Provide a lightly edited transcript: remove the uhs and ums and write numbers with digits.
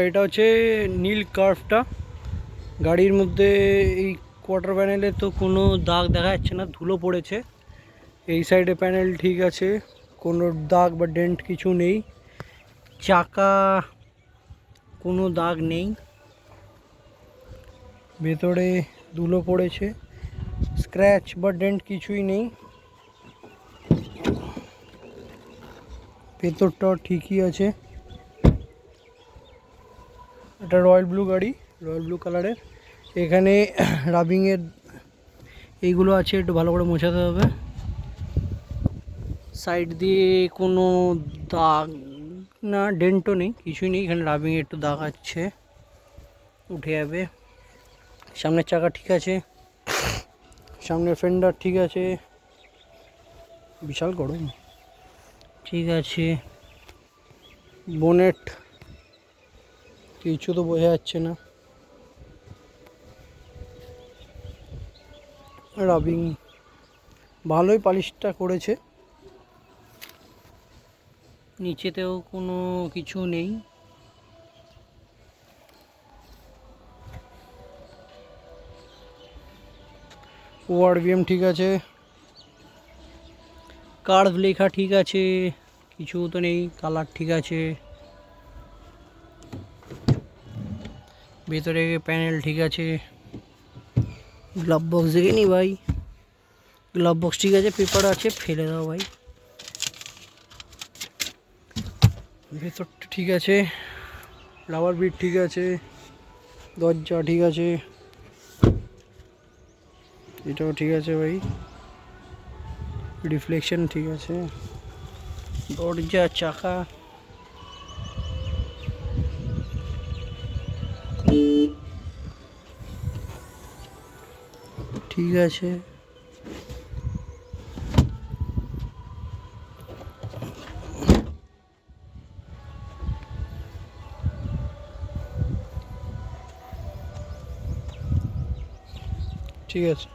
এটা হচ্ছে নীল কার্ভটা। গাড়ির মধ্যে এই কোয়ার্টার প্যানেলে তো কোনো দাগ দেখা যাচ্ছে না, ধুলো পড়েছে। এই সাইডে প্যানেল ঠিক আছে, কোনো দাগ বা ডেন্ট কিছু নেই। চাকা কোনো দাগ নেই, ভেতরে ধুলো পড়েছে, স্ক্র্যাচ বা ডেন্ট কিছুই নেই। ভেতরটাও ঠিকই আছে। এটা রয়্যাল ব্লু গাড়ি, রয়্যাল ব্লু কালারের। এখানে রাবিংয়ের এইগুলো আছে, একটু ভালো করে মোছাতে হবে। সাইড দিয়ে কোনো দাগ না, ডেন্টও নেই, কিছুই নেই। এখানে রাবিংয়ে একটু দাগ আছে, উঠে যাবে। সামনের চাকা ঠিক আছে, সামনের ফেন্ডার ঠিক আছে, বিশাল গরম, ঠিক আছে। বোনেট কিছু তো বোঝা যাচ্ছে না। রাবিং ভালোই পালিশটা করেছে। নিচেতেও কোনো কিছু নেই। ওআরভিএম ঠিক আছে, কার্ভ লেখা ঠিক আছে, কিছু তো নেই। কালার ঠিক আছে, ভেতরে প্যানেল ঠিক আছে। গ্লাভ বক্স দেখে নি ভাই, গ্লাভ বক্স ঠিক আছে, পেপার আছে, ফেলে দাও ভাই। ভেতরটা ঠিক আছে, রাবার বিট ঠিক আছে, দরজা ঠিক আছে, এটাও ঠিক আছে ভাই, রিফ্লেকশন ঠিক আছে, দরজা চাকা ঠিক আছে। ঠিক আছে।